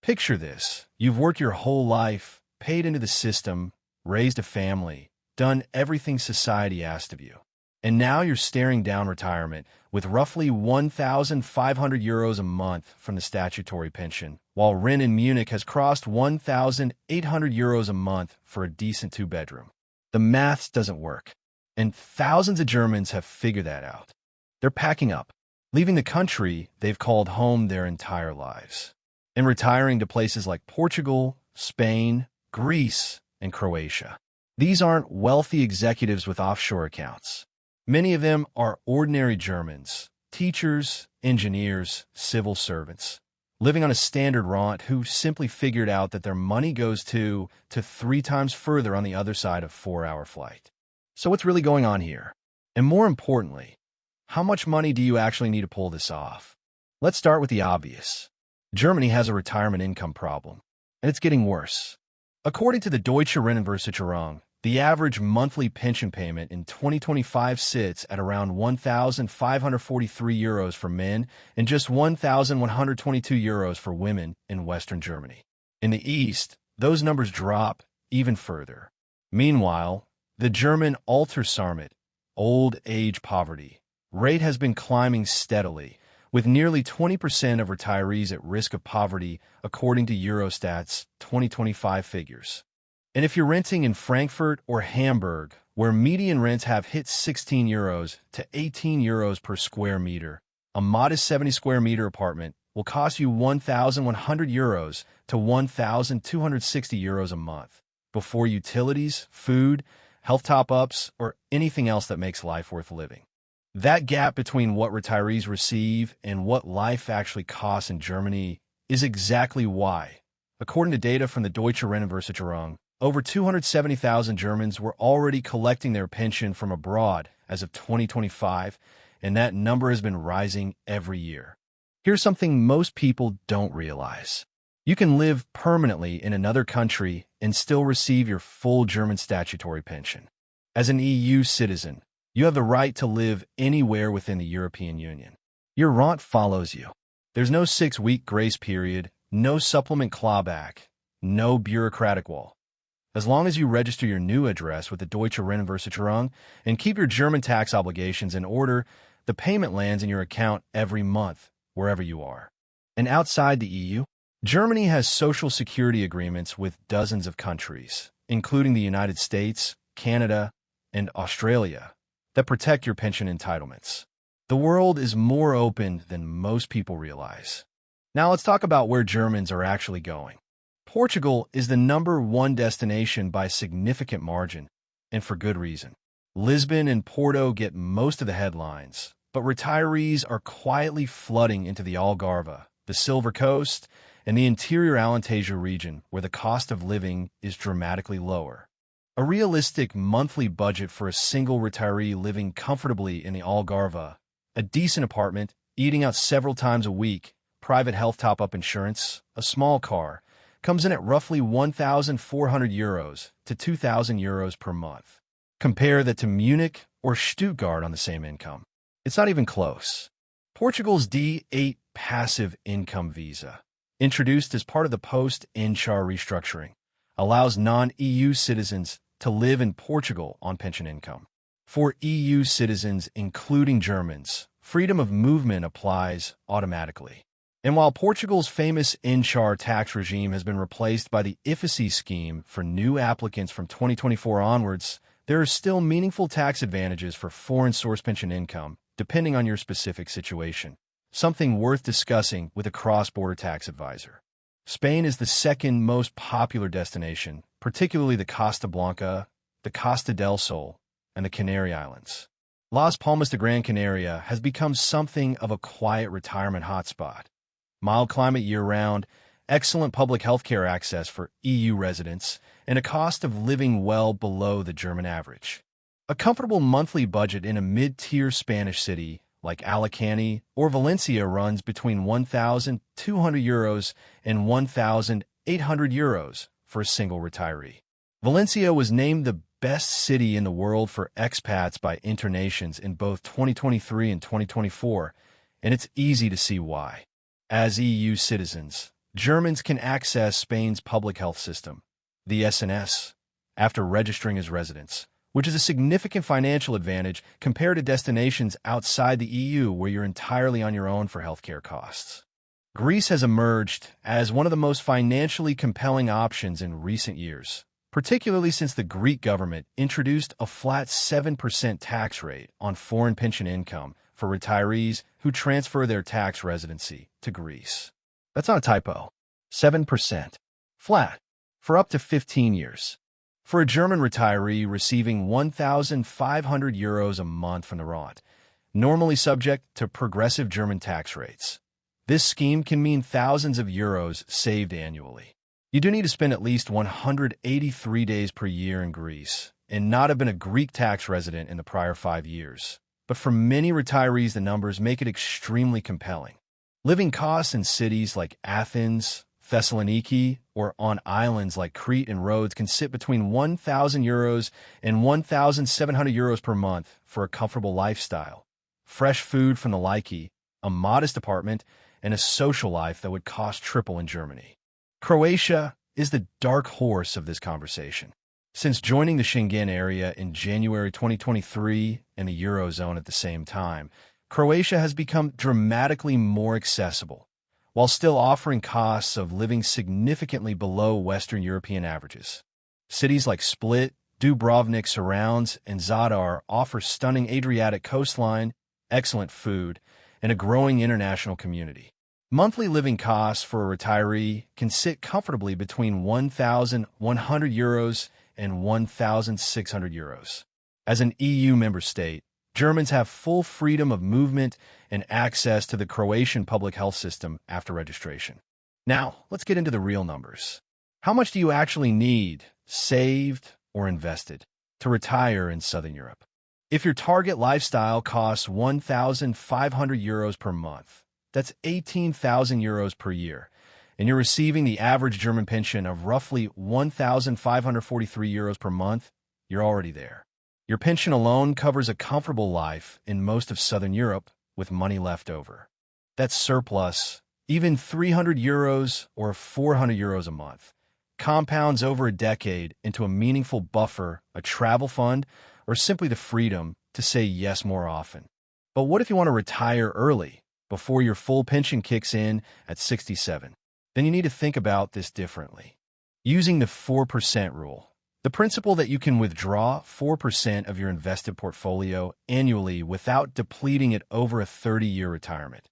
Picture this. You've worked your whole life, paid into the system, raised a family, done everything society asked of you. And now you're staring down retirement with roughly 1,500 euros a month from the statutory pension, while rent in Munich has crossed 1,800 euros a month for a decent two-bedroom. The maths doesn't work, and thousands of Germans have figured that out. They're packing up, leaving the country they've called home their entire lives, and retiring to places like Portugal, Spain, Greece, and Croatia. These aren't wealthy executives with offshore accounts. Many of them are ordinary Germans, teachers, engineers, civil servants, living on a standard rent who simply figured out that their money goes to 3 times further on the other side of 4-hour flight. So what's really going on here? And more importantly, how much money do you actually need to pull this off? Let's start with the obvious. Germany has a retirement income problem, and it's getting worse. According to the Deutsche Rentenversicherung, the average monthly pension payment in 2025 sits at around 1,543 euros for men and just 1,122 euros for women in Western Germany. In the East, those numbers drop even further. Meanwhile, the German Altersarmut, old age poverty, rate has been climbing steadily, with nearly 20% of retirees at risk of poverty, according to Eurostat's 2025 figures. And if you're renting in Frankfurt or Hamburg, where median rents have hit 16 euros to 18 euros per square meter, a modest 70 square meter apartment will cost you 1,100 euros to 1,260 euros a month, before utilities, food, health top-ups, or anything else that makes life worth living. That gap between what retirees receive and what life actually costs in Germany is exactly why, according to data from the Deutsche Rentenversicherung, over 270,000 Germans were already collecting their pension from abroad as of 2025, and that number has been rising every year. Here's something most people don't realize. You can live permanently in another country and still receive your full German statutory pension. As an EU citizen, you have the right to live anywhere within the European Union. Your rent follows you. There's no 6-week grace period, no supplement clawback, no bureaucratic wall. As long as you register your new address with the Deutsche Rentenversicherung and keep your German tax obligations in order, the payment lands in your account every month, wherever you are. And outside the EU, Germany has social security agreements with dozens of countries, including the United States, Canada, and Australia, that protect your pension entitlements. The world is more open than most people realize. Now let's talk about where Germans are actually going. Portugal is the #1 destination by a significant margin, and for good reason. Lisbon and Porto get most of the headlines, but retirees are quietly flooding into the Algarve, the Silver Coast, and the interior Alentejo region, where the cost of living is dramatically lower. A realistic monthly budget for a single retiree living comfortably in the Algarve, a decent apartment, eating out several times a week, private health top-up insurance, a small car, comes in at roughly 1,400 euros to 2,000 euros per month. Compare that to Munich or Stuttgart on the same income. It's not even close. Portugal's D8 passive income visa, introduced as part of the post-Inchar restructuring, allows non-EU citizens to live in Portugal on pension income. For EU citizens, including Germans, freedom of movement applies automatically. And while Portugal's famous Inchar tax regime has been replaced by the IFSC scheme for new applicants from 2024 onwards, there are still meaningful tax advantages for foreign source pension income, depending on your specific situation, something worth discussing with a cross-border tax advisor. Spain is the second most popular destination, particularly the Costa Blanca, the Costa del Sol, and the Canary Islands. Las Palmas de Gran Canaria has become something of a quiet retirement hotspot. Mild climate year-round, excellent public health care access for EU residents, and a cost of living well below the German average. A comfortable monthly budget in a mid-tier Spanish city like Alicante or Valencia runs between 1,200 euros and 1,800 euros for a single retiree. Valencia was named the best city in the world for expats by Internations in both 2023 and 2024, and it's easy to see why. As EU citizens, Germans can access Spain's public health system, the SNS, after registering as residents, which is a significant financial advantage compared to destinations outside the EU where you're entirely on your own for healthcare costs. Greece has emerged as one of the most financially compelling options in recent years, particularly since the Greek government introduced a flat 7% tax rate on foreign pension income for retirees who transfer their tax residency to Greece. That's not a typo. 7%. Flat. For up to 15 years. For a German retiree receiving €1,500 a month from the ROT, normally subject to progressive German tax rates. This scheme can mean thousands of euros saved annually. You do need to spend at least 183 days per year in Greece and not have been a Greek tax resident in the prior 5 years. But for many retirees, the numbers make it extremely compelling. Living costs in cities like Athens, Thessaloniki, or on islands like Crete and Rhodes can sit between €1,000 and €1,700 per month for a comfortable lifestyle. Fresh food from the Laiki, a modest apartment, and a social life that would cost triple in Germany. Croatia is the dark horse of this conversation. Since joining the Schengen area in January 2023 and the Eurozone at the same time, Croatia has become dramatically more accessible, while still offering costs of living significantly below Western European averages. Cities like Split, Dubrovnik surrounds, and Zadar offer stunning Adriatic coastline, excellent food, and a growing international community. Monthly living costs for a retiree can sit comfortably between €1,100 and €1,600. As an EU member state, Germans have full freedom of movement and access to the Croatian public health system after registration. Now, let's get into the real numbers. How much do you actually need, saved or invested, to retire in Southern Europe? If your target lifestyle costs €1,500 per month, that's €18,000 per year, and you're receiving the average German pension of roughly €1,543 per month, you're already there. Your pension alone covers a comfortable life in most of Southern Europe with money left over. That surplus, even €300 or €400 a month, compounds over a decade into a meaningful buffer, a travel fund, or simply the freedom to say yes more often. But what if you want to retire early, before your full pension kicks in at 67? Then you need to think about this differently. Using the 4% rule, the principle that you can withdraw 4% of your invested portfolio annually without depleting it over a 30-year retirement.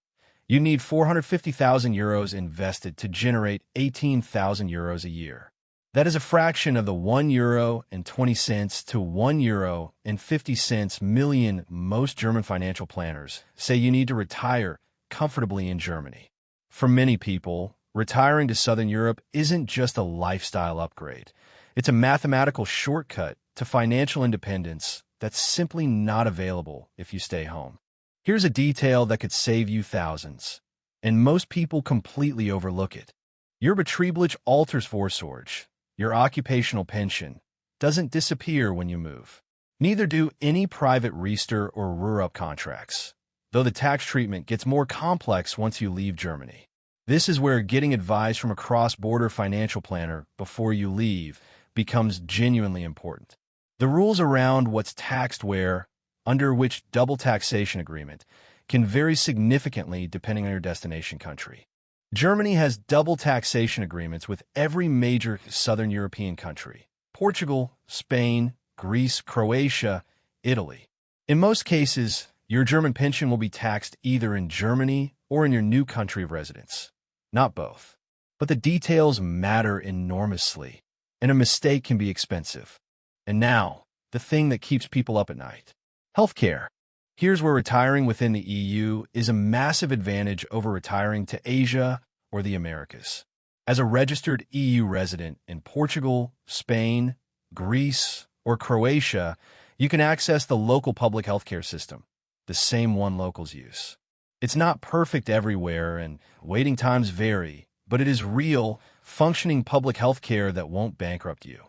You need €450,000 invested to generate €18,000 a year. That is a fraction of the €1.20 to €1.50 million most German financial planners say you need to retire comfortably in Germany. For many people, retiring to Southern Europe isn't just a lifestyle upgrade. It's a mathematical shortcut to financial independence that's simply not available if you stay home. Here's a detail that could save you thousands, and most people completely overlook it. Your betriebliche Altersvorsorge, your occupational pension, doesn't disappear when you move. Neither do any private Riester or Ruhr-Up contracts, though the tax treatment gets more complex once you leave Germany. This is where getting advice from a cross-border financial planner before you leave becomes genuinely important. The rules around what's taxed where, under which double taxation agreement, can vary significantly depending on your destination country. Germany has double taxation agreements with every major Southern European country: Portugal, Spain, Greece, Croatia, Italy. In most cases, your German pension will be taxed either in Germany or in your new country of residence. Not both. But the details matter enormously, and a mistake can be expensive. And now, the thing that keeps people up at night: healthcare. Here's where retiring within the EU is a massive advantage over retiring to Asia or the Americas. As a registered EU resident in Portugal, Spain, Greece, or Croatia, you can access the local public healthcare system, the same one locals use. It's not perfect everywhere, and waiting times vary, but it is real, functioning public healthcare that won't bankrupt you.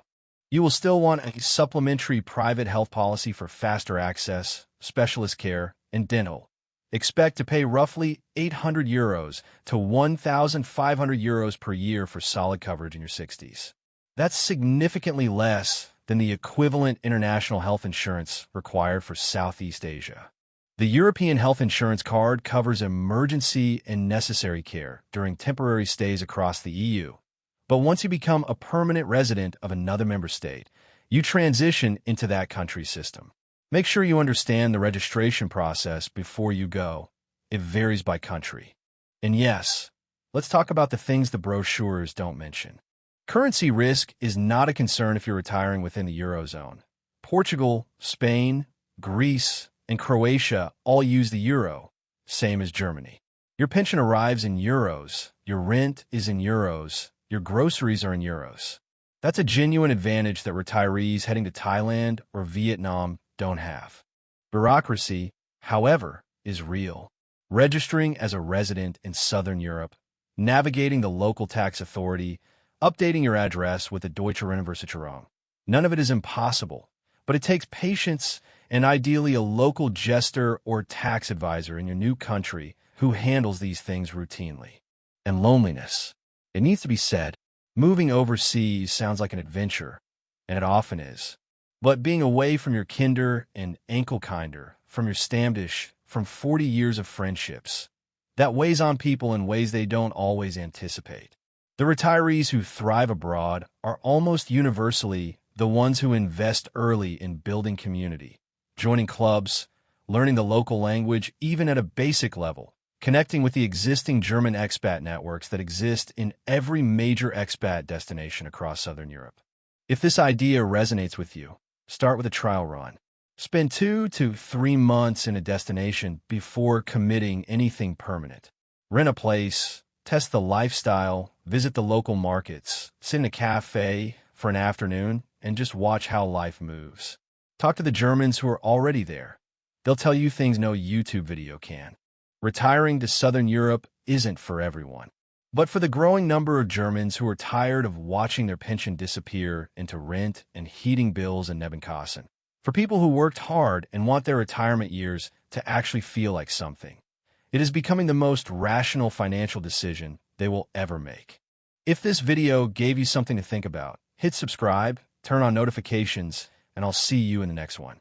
You will still want a supplementary private health policy for faster access, specialist care, and dental. Expect to pay roughly €800 to €1,500 per year for solid coverage in your 60s. That's significantly less than the equivalent international health insurance required for Southeast Asia. The European health insurance card covers emergency and necessary care during temporary stays across the EU. But once you become a permanent resident of another member state, you transition into that country's system. Make sure you understand the registration process before you go. It varies by country. And yes, let's talk about the things the brochures don't mention. Currency risk is not a concern if you're retiring within the Eurozone. Portugal, Spain, Greece, and Croatia all use the euro, same as Germany. Your pension arrives in euros, your rent is in euros, your groceries are in euros. That's a genuine advantage that retirees heading to Thailand or Vietnam don't have. Bureaucracy, however, is real. Registering as a resident in Southern Europe, navigating the local tax authority, updating your address with the Deutsche Rentenversicherung. None of it is impossible, but it takes patience and ideally a local jester or tax advisor in your new country who handles these things routinely. And loneliness. It needs to be said, moving overseas sounds like an adventure, and it often is. But being away from your kinder and Enkelkinder, from your Stammtisch, from 40 years of friendships, that weighs on people in ways they don't always anticipate. The retirees who thrive abroad are almost universally the ones who invest early in building community, joining clubs, learning the local language even at a basic level, connecting with the existing German expat networks that exist in every major expat destination across Southern Europe. If this idea resonates with you, start with a trial run. Spend 2 to 3 months in a destination before committing anything permanent. Rent a place, test the lifestyle, visit the local markets, sit in a cafe for an afternoon, and just watch how life moves. Talk to the Germans who are already there. They'll tell you things no YouTube video can. Retiring to Southern Europe isn't for everyone. But for the growing number of Germans who are tired of watching their pension disappear into rent and heating bills in Nebenkosten. For people who worked hard and want their retirement years to actually feel like something. It is becoming the most rational financial decision they will ever make. If this video gave you something to think about, hit subscribe, turn on notifications, and I'll see you in the next one.